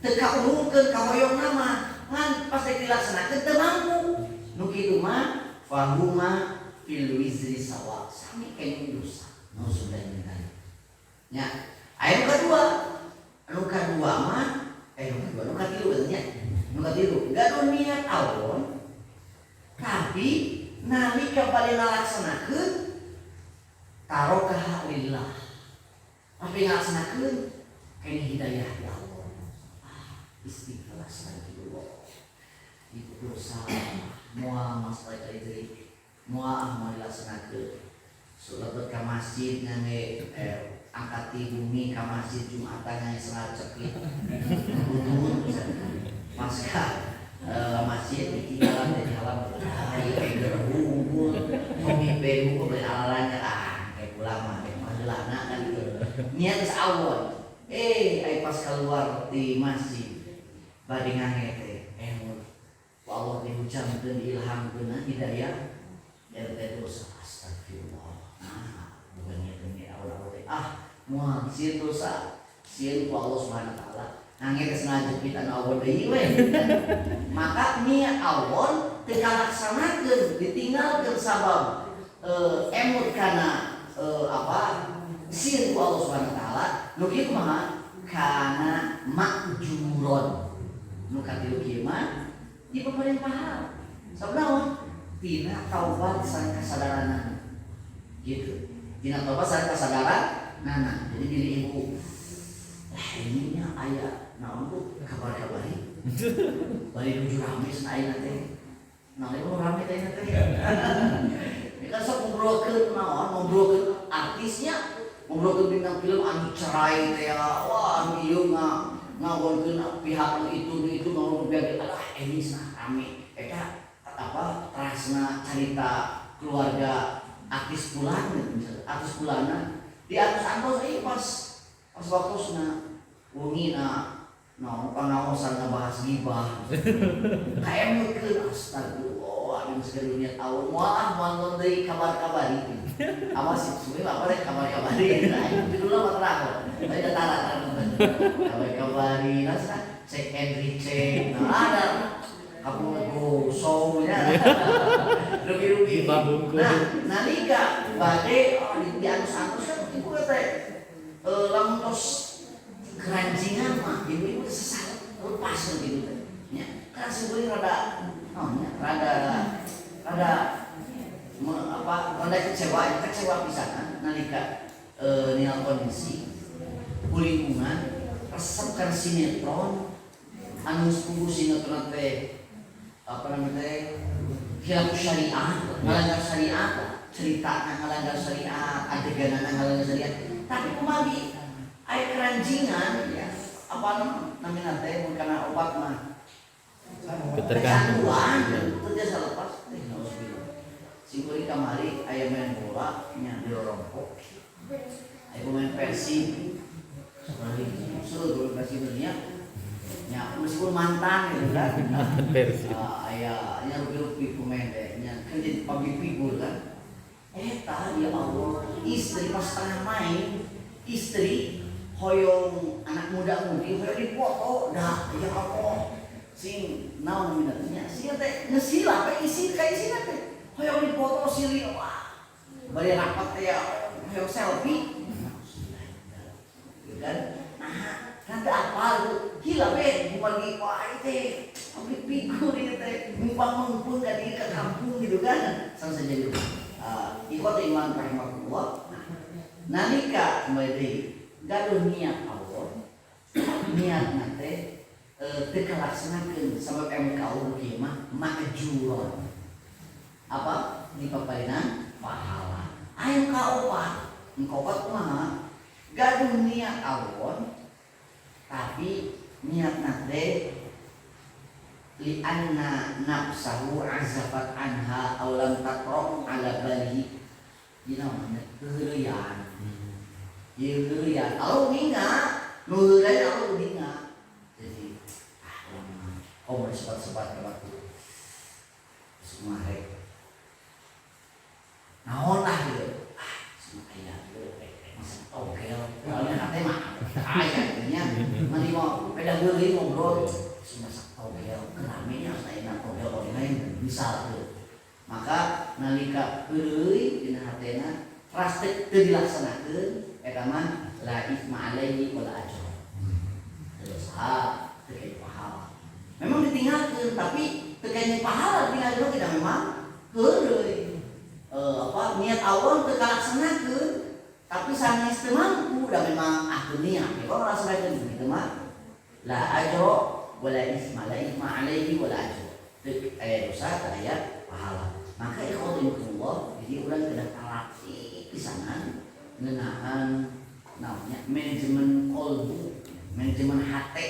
[SPEAKER 1] teu kaurungkeun ka hoyongna mah ngan pas dilaksanakeun teu mampu nu kitu mah fahuma fil wizri sawa sami kene dosa nu sudah ningali nya anu kadua mah nu katilu nya nu katilu gaduh niat awon tapi nalika bade nalaksanakeun tarokaha lillah tapi ngalaksanakeun kene hidayah ya Allah istighfar astagfirullah itu dosa moal masalah itu moal dilaksanakeun sulebet ka masjid ngane angkat ti bumi ka masjid Jumatan ngane salat ceklit pasca masjid ditinggalan dari alam ayo berhubung pemimpin hukum beralalannya kayak ulama kayak majelana kan gitu niat awal ai pas keluar di masjid bade ngangete Allah diucapkeun ilhamkeun hidayah RT dosa astagfirullah bukan ini Allah moal sieun dosa sieun ku Allah Subhanahu wa taala nangis sengaja kita awon deui we maka niat awon teu kalaksanakeun ditinggalkeun sabab emut kana sieun ku Allah Subhanahu wa taala nu kitu mah kana makjuron nu katilu kieu mah dipeureun pahala sabab naon tina taubat sareng kasadaran gitu tina tobat sareng kasadaran nana. Jadi diri ibu ini nya aya naon tuh kabar-kabari bari nuju rame ayeuna teh nah ieu rame teh teh ini kan sok ngobrolkeun naon ngobrolkeun artisnya ngobrolkeun bintang film anu cerai teh wah anu ieu ngagonkeun pihak itu ngomong biar alah ini cenah rame eta apa trasna carita keluarga artis pulang artis pulana di atas antos pas waktuna wengi pangaosan ngabahas gibah kayak meukeun astagfirullah anu segala dunia tahu moal deui kabar-kabar itu awas sih apa teh kabar-kabar itu judulna mah terang tapi datara kabar-kabar nasa check and recheck ada kamu ngegosong ya rugi-rugi nalika bade di anus-anus kan ibu teh lamun tos kerancingan mah ibu sesat lepas gitu teh nya kan sebenarnya rada kecewa pisan nalika nilai kondisi lingkungan resep kan sinetron anu sepuluh sinetron teh apa namanya teh khilaf syariah ngalanggar syariat cerita ngalanggar syariat adegan ngalanggar syariat tapi kembali aya keranjingan ya apa namanya teh karena obat mah ketergantungan itu dia salah lepas singkuri kamari aya main bola nya di rorongkok aya main Persib seluruh Persib dunia nya meskipun mantan gitu kan mantan Persib aya nya rugi pemain teh nya kan jadi public figure kan eta ya Allah istri pas tengah main istri hoyong anak muda mudi hoyong dipoto dah ya Allah sing naon minatnya sing teh ngesila pe isi ka isina teh hoyong dipoto silih wah bari rapat teh hoyong selfie kan nah nanti apa gila be bagi wah teh public figure ieu teh mumpang mengpun ka di kampung gitu kan sang saja itu ikhwat iman rahimahullah nalika kembali deui gaduh niat Allah niat nate teu kalaksanakeun sabab MKU kieu mah majuron apa dipaparinan pahala aya kaopat kumaha gaduh niat Allah tapi niat nate li anna nafsahu azafat anha aw lam taqra ala bali dina mana keurian ieu keurian kalau ninga nu heureuy kalau ninga jadi omong sepat-sepat ka waktu semua rek naon lah gitu semua aya masa togel kalau ate mah aya nya mani mau peda geuling ngobrol togel keramenya saena togel lain misal tuh maka nalika heureuy dina hatena praktek teu dilaksanakeun eta mah la isma alaihi wala ajr dosa teu pahala memang ditinggalkeun tapi teu kaya pahala tinggalkeun tidak memang heureuy niat awal teu kalaksanakeun tapi sanes teu mampu da memang niat kalau laksanakeun kitu mah la ajr wala isma alaihi wala ajr aya dosa aya pahala maka ikhwatillah jadi urang kena talaki pisanan ngeunaan namanya manajemen qalbu manajemen hate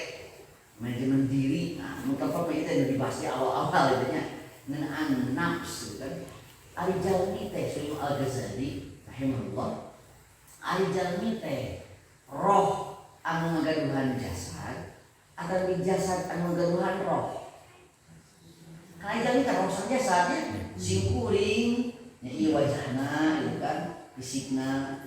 [SPEAKER 1] manajemen diri nah mutafaq itu dibahas di awal-awal itu nya ngeunaan nafsu kan ari jalmi teh Syekh Al-Ghazali rahimahullah ari jalmi teh roh anu ngagaduhan jasad atau di jasad anu gaduhan roh. Karena jadi kan roh jasadnya sing kuring, nya ieu wajahna ieu kan fisikna.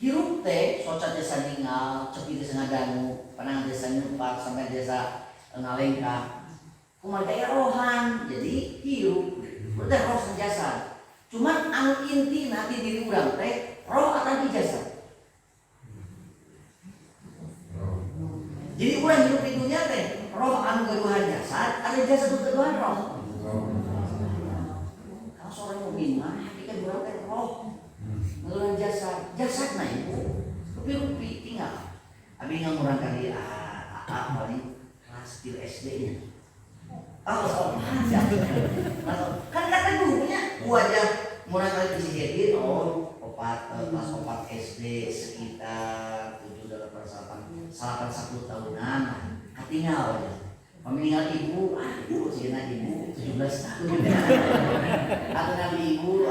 [SPEAKER 1] Hirup teh soca desa ningal, cepi desa ngadangu, panangan desa nyumpat sampai desa ngalengkah. Kumaha daya rohan, jadi hirup. Berarti roh jasad. Cuman anu intina di diri urang teh roh atau di jasad. Jadi urang hidup di dunia teh roh anu gaduhan jasad, ada jasad anu gaduhan roh. Kalau seorang mukmin mah hakikat urang teh roh. Gaduhan jasad biasa nah ibu rupi tinggal abi ngamurang kali paling kelas 3 SD nya kan kata gurunya wajah murah kali disihir kelas 4 SD sekitar 7-8 1 tahunan katinggal ya meninggal ibu sihirna ibu 17 tahun atau nabi ibu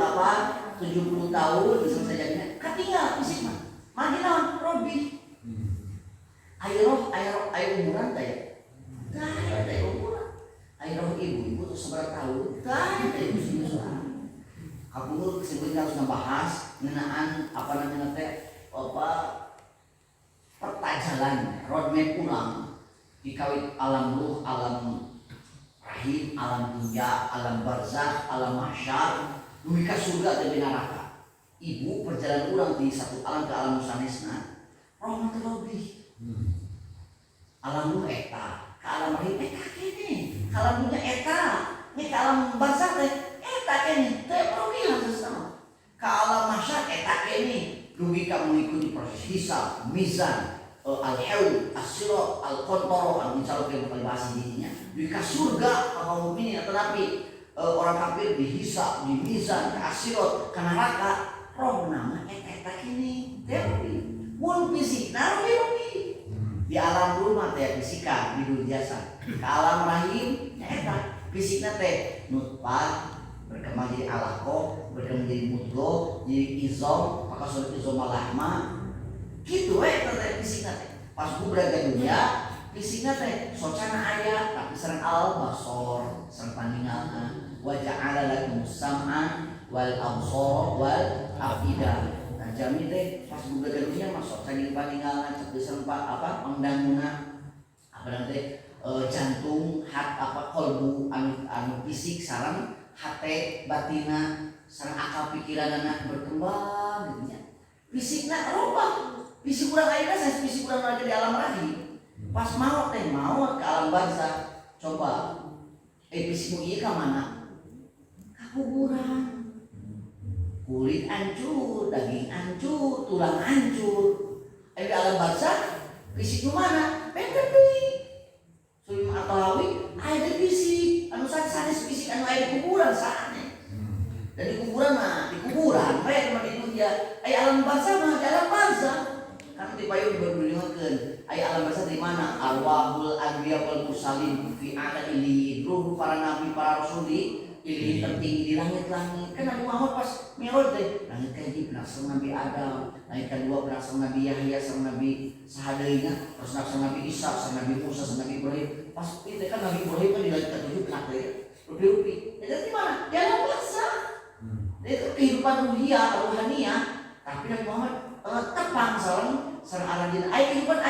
[SPEAKER 1] 70 tahun selesai jadinya katinggal fisik mah marginal Robi ayo umuran teh teh umuran ayo ibu tuh seberapa tahun teh ibu soal kapungkur sebenarnya harus ngebahas ngenaan peta jalan roadmap ulang dikawit alam ruh alam rahim alam dunia alam barzakh alam mahsyar lumika surga dan neraka ibu perjalanan ulang di satu alam ke alam sanesna rahmatul lebih alam ruh eta ke alam rahim eta kene ke alam dunia eta ke alam barzakh eta kene teh perugihan sesama ke alam mahsyar eta kene lumika mengikuti proses hisab mizan al-haul, as-sirat, al-qantara, al-insya Allah kita bahas intinya. Lumika surga kaum mukminin tetapi orang kafir dihisab, di mizan, ke as-sirat, ke neraka. Roh nama eta kini teori mun fisik rugi di alam rumah teh fisika di dunia jasa ke alam rahim eta fisikna teh nutfah berkembang jadi alaqah berkembang jadi mudghah jadi izam maka sudah izam lahma gitu eta teh fisikna teh pas bubrag ke dunia fisikna teh socana aya tapi sareng al basor sareng paningalna wa ja'ala lakum sam'an wal absar wal afidah. Nah jami teh pas buka dunia masuk saking paningalna cek sempat pangdanguna teh jantung kolbu anu fisik sareng hate batina sareng akal pikiranna berkembang gitu nya. Fisikna robah. Fisik urang ayeuna saya fisik urang lagi di alam rahim. Pas maut ke alam barzakh. Coba fisikmu ieu ka mana? Ka kuburan. Kulit hancur, daging hancur, tulang hancur. Di alam barzakh fisik nu mana? Benten deui. Sulim atawi aya di fisik, anu sanes fisik anu aya di kuburan saatnya. Dan di kuburan bae cuma di dunia. Aya alam barzakh mah di alam barzakh. Kan di payung berbilingeun. Aya alam barzakh di mana? Arwahul anbiya wal mursalin fi a'la illiyin. Ruh para nabi, para rasul di illiyin tertinggi di langit-langit. Kan Nabi Muhammad pas Mi'raj teh, langit kaji pernah sareng Nabi Adam, langit kedua pernah sareng Nabi Yahya, sareng Nabi sahadeuna, terus sareng Nabi Isa, sareng Nabi Musa, sareng Nabi Ibrahim. Pas itu kan Nabi Ibrahim kan di langit ketujuh pernah teh. Rupi-rupi. Itu di mana? Di alam barzakh. Itu kehidupan ruhaniah. Tapi Nabi Muhammad tepang sareng alam jin. Kehidupan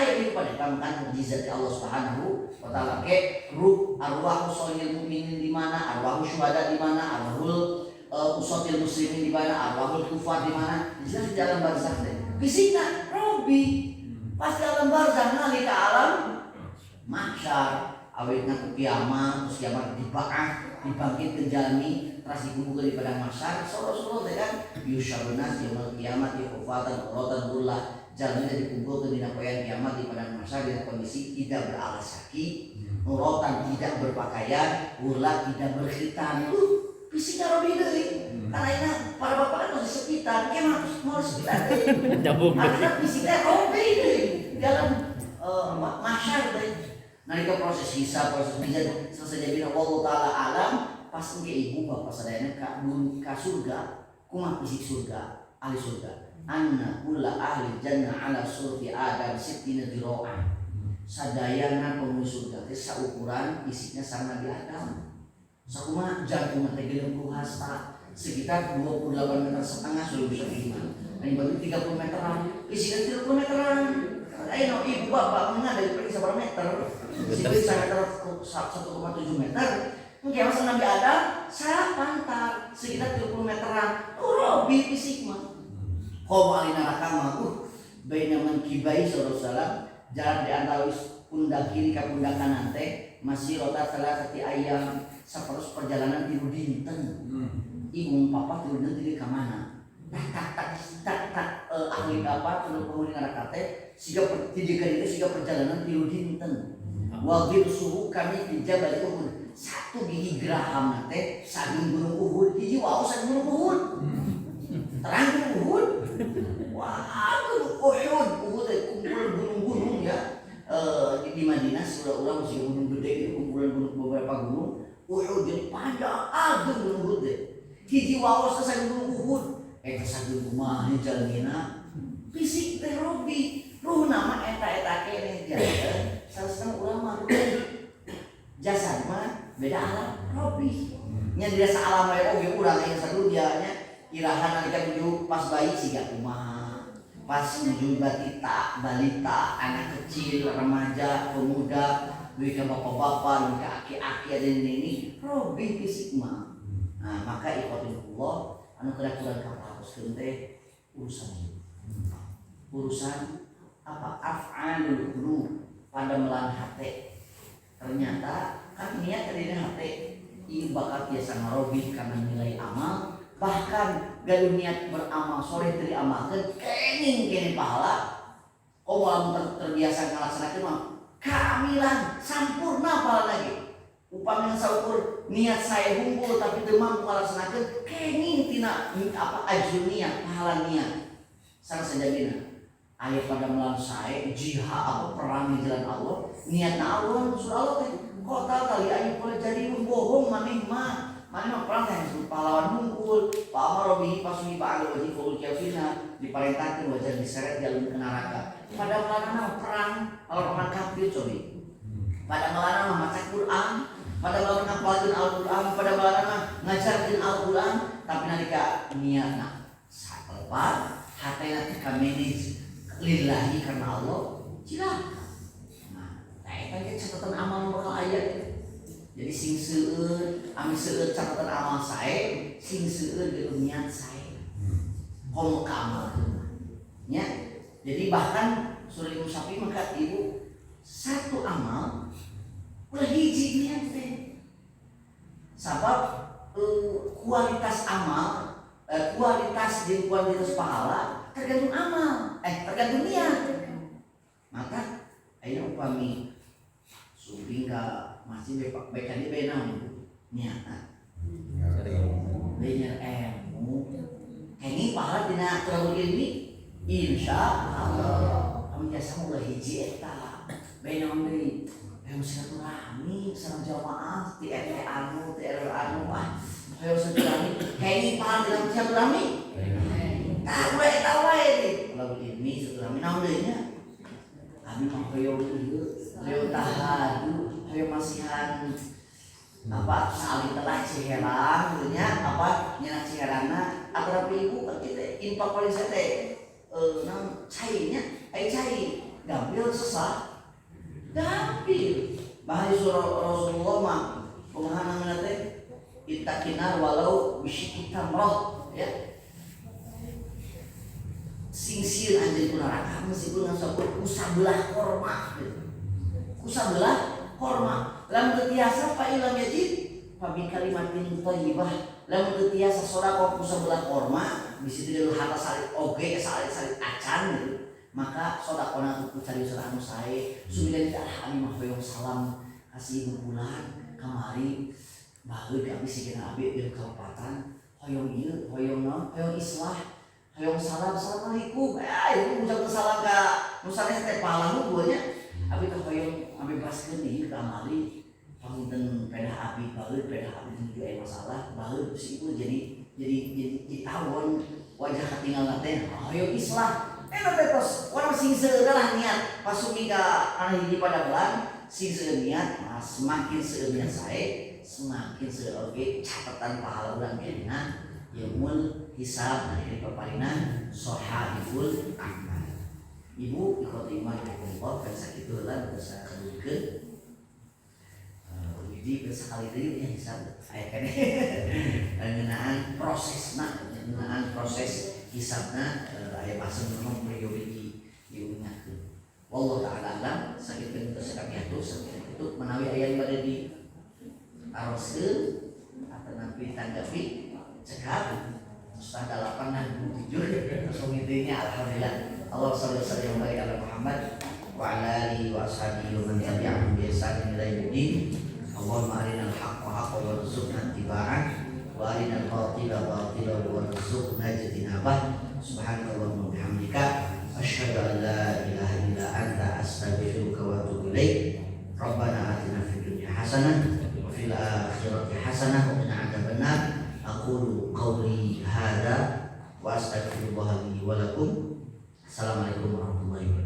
[SPEAKER 1] eta kan mukjizat Allah Subhanahu wa taala. Ruh arwah usolil mukminin di mana? Arwah syuhada di mana? Arwahul usatil muslimin di mana? Arwahul kufar di mana? Jelas di alam barzakh teh. Fisikna Robi. Pas di alam barzakh nalika alam mahsyar awitna ku kiamat, terus kiamat dibangkit ke jalmi, terus dikumpulkeun di padang mahsyar. Solo teh kan yusyaruna yaumul kiamat yufatan uratan gullah. Jalmi teh dikumpulkeun dina poean kiamat di padang mahsyar dengan kondisi tidak beralas kaki, uratan tidak berpakaian, gullah tidak berkhitan. Fisiknya Robi deui. Karena ini para bapak kan masih sekitar, kemana mau sekitar deui. Karena fisiknya Robi deui dalam mahsyar teh. Nalika proses hisab, proses mizan selesai jadi Allah taala alam pas engke ibu bapak sadayana ka surga, kumaha fisik surga, ahli surga. Anna kulla ahli jannah ala surfi adam sittina dira'an. Sadayana penghuni surga teh saukuran fisiknya sareng Nabi Adam. Sakumaha jantungna teh 60 hasta, sekitar 28,5 meter sudah bisa terima. Ini baru 30 meteran, fisiknya 30 meteran. Ayo ibu bapak mengenal dari pergi seberapa meter? Fisik sangat 1,7 meter. Mungkin masa Nabi Adam saya pantar sekitar 30 meteran. Robi fisik mah. Kau alina rakam baina mankibai sallallahu jalan di antara pundak kiri ke pundak kanan teh masih rota salasati ayam saperus perjalanan tilu dinten. Ibu papa tilu dinten di ka mana? tak ahli apa penghuni neraka teh siga pendidikan itu siga perjalanan tilu dinten wagil suhu kami pinjam balik Uhud 1 gigi geraham teh saking gunung Uhud hiji wau saking gunung Uhud terang gunung Uhud wah Uhud teh kumpulan gunung-gunung ya di Madinah ulah masih gunung gede itu kumpulan gunung beberapa gunung Uhud jadi panjang agung gunung Uhud teh hiji wau saking gunung Uhud eta saking kumaha jalanina fisik teh Robi ruh nama eta kene jalan salah ulama jasad mah beda alam Robi nya dirasa alam wae oge urang aya sadudianya irahan nalika nuju pas bayi siga kumaha pas nuju balita anak kecil remaja pemuda duit ka bapak-bapak duit ka aki-aki ada ini Robi fisik mah nah maka ikhwatillah anu kira-kira kapahoskeun teh urusan apa af'alul qulub pada melan hati ternyata kan niat dari hati ieu bakal biasa ngarobih karena nilai amal bahkan gaduh niat beramal sore teu diamalkeun kenging pahala komo terbiasa ngalaksanakeun mah kamilan sampurna pahala lagi upami saukur niat saya hunkul tapi teu mampu ngalaksanakeun kenging tina apa ajrun niat pahala niat sang sajabina aya pada melan sae jihad apa perang di jalan Allah niatna Allah surah Allah teh kota kali aya boleh jadi bohong maneh mah perang teh disebut pahlawan hungkul pamaro bihi pasuni ba'al wajib ul kafirna diparentahkeun wajar diseret jalur ke neraka pada melanana perang kalau perang kafir cobi pada melanana maca Quran pada melanana ngapalkeun Al-Qur'an pada melanana ngajarkeun Al-Qur'an tapi nalika niatna satepat hatena teh kamanage lillahi karena Allah cilaka. Nah, eta ge catatan amal bakal aya. Jadi sing seueur, ami seueur catatan amal sae, sing seueur ge niat sae. Komo ka amalkeun. Nya. Jadi bahkan surah Musafi maka ibu satu amal ulah hiji niat teh. Sabab kualitas amal, kualitas jeung kualitas pahala tergantung amal, tergantung niat. Maka ayo upami sumping ka masih baca di benang niat. Bener ilmu. Kenging pahala dina terakhir ilmi insyaallah. Kami biasa mulai hiji eta. Benang deui. Ayo silaturahmi sareng jamaah ti RT anu, ti RW anu ayo silaturahmi. Kenging pahala dina silaturahmi. Tahu nih. Kalau ini setelah minum dehnya, kami mau koyo tahadu, koyo masihan apa saling telah ciherang, gitunya apa nyana ciherana, atau ibu kan kita infak paling sete, nang cairnya, cai, gampil sesat, gampil. Bahaya surah Rasulullah mah, pemahaman nanti, itakinar walau bisyik tamroh, ya. Singsil anjing ku neraka meskipun ngasabut kusabelah korma gitu. Kusabelah korma lam tetiasa fa ilam yajid fa bi kalimatin thayyibah lam tetiasa sedekah kusabelah korma di situ dulu harta salit oge salit acan gitu. Maka sedekahna ku cari surah anu sae subidan dah ami mah hoyong salam kasih bulan kamari baheud kami sigana abi di kabupaten hoyong ieu hoyong naon hoyong islah hayong salam assalamualaikum itu ucap salam ka nusane teh pahala nubunya abi teh hayong abi baskeun ieu ka amali panginten pedah abi baheud pedah abi teh aya masalah baheud si ibu jadi ditawon wajah katinggalna teh hayong islah eta teh tos urang sing seueur lah niat pasumi ka anu hiji pada bulan sing seueur niat semakin seueur niat sae semakin seueur oge catatan pahala urang kenina yaumul hisab dari paparinan sohaibul amal. Ibu ikotimah ikhwan kan sakitu lah bisa kedukeun. Jadi sekali deui nya hisab aya keneh. Ngeunaan proses hisabna aya basa memang priority diingatkeun. Wallahu taala alam sakitu sakami atus itu menawi aya bade di aroskeun atau nanti tanggapi cekap setengah 8 langsung intinya alhamdulillah. Allah sallallahu alaihi wa Muhammad wa ala alihi wa ashabihi wa man tabi'ahum bi ihsan ila yaumil. Allahumma arinal haqqa haqqan warzuqna ittiba'ah wa arinal batila batilan warzuqna ijtinabah. Subhanakallahumma wa bihamdika asyhadu an la ilaha illa anta astaghfiruka wa atubu ilaik. Rabbana atina fid dunya hasanah wa fil akhirati hasanah wa qina adzabannar. Aqulu qawli hadza wa astaghfirullah li wa lakum. Assalamualaikum warahmatullahi wabarakatuh.